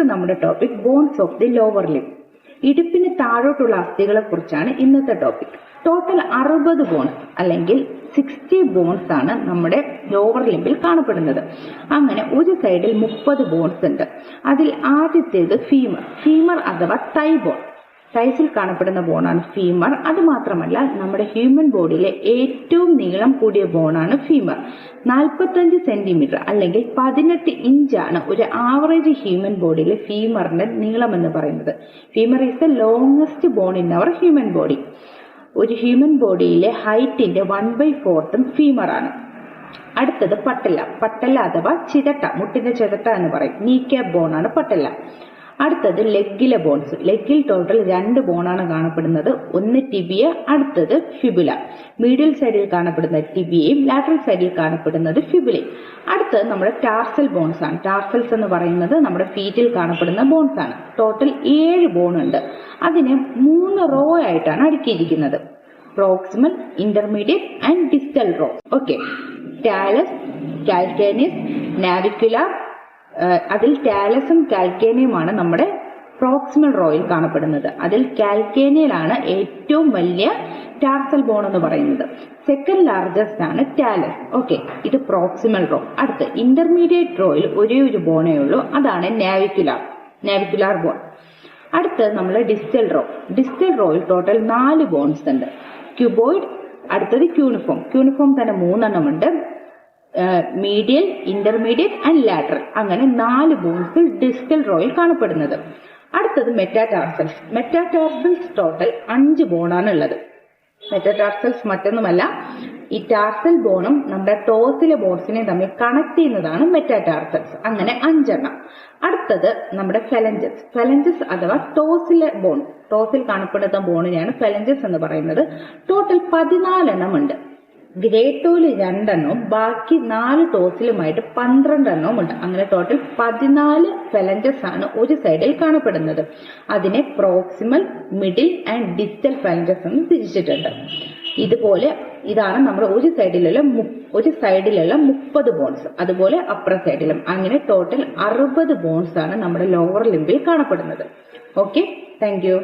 ഇന്നത്തെ നമ്മുടെ topic bones of the lower limb. ഇടുപ്പിന് താഴോട്ടുള്ള അസ്ഥികളെ കുറിച്ചാണ് ഇന്നത്തെ ടോപ്പിക്. ടോട്ടൽ 60 ബോൺസ് അല്ലെങ്കിൽ 60 ബോൺസ് ആണ് നമ്മുടെ ലോവർ ലിംബിൽ കാണപ്പെടുന്നത്. അങ്ങനെ ഒരു സൈഡിൽ 30 ബോൺസ് ഉണ്ട്. അതിൽ ആദ്യത്തേത് ഫീമർ അഥവാ തൈ ബോൺ. തൈസിൽ കാണപ്പെടുന്ന ബോണാണ് ഫീമർ. അത് മാത്രമല്ല നമ്മുടെ ഹ്യൂമൻ ബോഡിയിലെ ഏറ്റവും നീളം കൂടിയ ബോണാണ് ഫീമർ. 45 സെന്റിമീറ്റർ അല്ലെങ്കിൽ 18 ഇഞ്ചാണ് ഒരു ആവറേജ് ഹ്യൂമൻ ബോഡിയിലെ ഫീമറിന്റെ നീളം എന്ന് പറയുന്നത്. Femur is the longest bone in our human body. ഒരു ഹ്യൂമൻ ബോഡിയിലെ ഹൈറ്റിന്റെ 1/4 ഫീമർ ആണ്. അടുത്തത് പട്ടല്ല അഥവാ ചിരട്ട, മുട്ടിന്റെ ചിരട്ട എന്ന് പറയും. നീ ക്യാപ് ബോൺ ആണ് പട്ടല്ല. അടുത്തത് ലെഗിലെ ബോൺസ്. ലെഗിൽ ടോട്ടൽ 2 ബോണാണ് കാണപ്പെടുന്നത്. ഒന്ന് ടിബിയ, അടുത്തത് ഫിബുല. മീഡിയൽ സൈഡിൽ കാണപ്പെടുന്ന ടിബിയയും ലാറ്ററൽ സൈഡിൽ കാണപ്പെടുന്നത് ഫിബുലയും. അടുത്തത് നമ്മുടെ ടാർസൽ ബോൺസ് ആണ്. ടാർസൽസ് എന്ന് പറയുന്നത് നമ്മുടെ ഫീറ്റിൽ കാണപ്പെടുന്ന ബോൺസ് ആണ്. ടോട്ടൽ 7 ബോൺ ഉണ്ട്. അതിനെ 3 റോ ആയിട്ടാണ് അടുക്കിയിരിക്കുന്നത്. Proximal, intermediate and distal row. Okay. Talus, calcaneus, navicular. അതിൽ ടാലസും കാൽക്കേനിയുമാണ് നമ്മുടെ പ്രോക്സിമൽ റോയിൽ കാണപ്പെടുന്നത്. അതിൽ കാൽക്കേനിയലാണ് ഏറ്റവും വലിയ ടാർസൽ ബോൺ എന്ന് പറയുന്നത്. സെക്കൻഡ് ലാർജസ്റ്റ് ആണ് ടാലസ്. ഓക്കെ, ഇത് പ്രോക്സിമൽ റോ. അടുത്ത് ഇന്റർമീഡിയറ്റ് റോയിൽ ഒരേ ഒരു ബോണേ ഉള്ളൂ, അതാണ് നാവിക്കുലാർ ബോൺ. അടുത്ത് നമ്മൾ ഡിസ്റ്റൽ റോ. ഡിസ്റ്റൽ റോയിൽ ടോട്ടൽ 4 ബോൺസ് ഉണ്ട്. ക്യൂബോയിഡ്, അടുത്തത് ക്യൂണിഫോം തന്നെ 3 എണ്ണമുണ്ട്. Medial, intermediate and lateral. അങ്ങനെ 4 ബോൺസ് ഡിസ്റ്റൽ റോയിൽ കാണപ്പെടുന്നത്. അടുത്തത് മെറ്റാടാർസൽസ് ടോട്ടൽ 5 ബോണാണ് ഉള്ളത്. മെറ്റാടാർസൽസ് മറ്റൊന്നുമല്ല, ഈ ടാർസൽ ബോണും നമ്മുടെ ടോസിലെ ബോൺസിനെ തമ്മിൽ കണക്ട് ചെയ്യുന്നതാണ് മെറ്റാടാർസൽസ്. അങ്ങനെ 5 എണ്ണം. അടുത്തത് നമ്മുടെ ഫെലഞ്ചസ് അഥവാ ടോസിലെ ബോൺ. ടോസിൽ കാണപ്പെടുന്ന ബോണിനെയാണ് ഫെലഞ്ചസ് എന്ന് പറയുന്നത്. ടോട്ടൽ 14 എണ്ണം ഉണ്ട്. ഗ്രേറ്റ് ടോയിൽ 2 എണ്ണവും ബാക്കി 4 ടോസിലുമായിട്ട് 12 എണ്ണവും ഉണ്ട്. അങ്ങനെ ടോട്ടൽ 14 ഫെലഞ്ചസ് ആണ് ഒരു സൈഡിൽ കാണപ്പെടുന്നത്. അതിനെ പ്രോക്സിമൽ, മിഡിൽ ആൻഡ് ഡിസ്റ്റൽ ഫെലഞ്ചസ് എന്ന് തിരിച്ചിട്ടുണ്ട്. ഇതുപോലെ ഇതാണ് നമ്മുടെ ഒരു സൈഡിലുള്ള 30 ബോൺസ്. അതുപോലെ അപ്പർ സൈഡിലും. അങ്ങനെ ടോട്ടൽ 60 ബോൺസ് ആണ് നമ്മുടെ ലോവർ ലിംബിൽ കാണപ്പെടുന്നത്. Okay, thank you.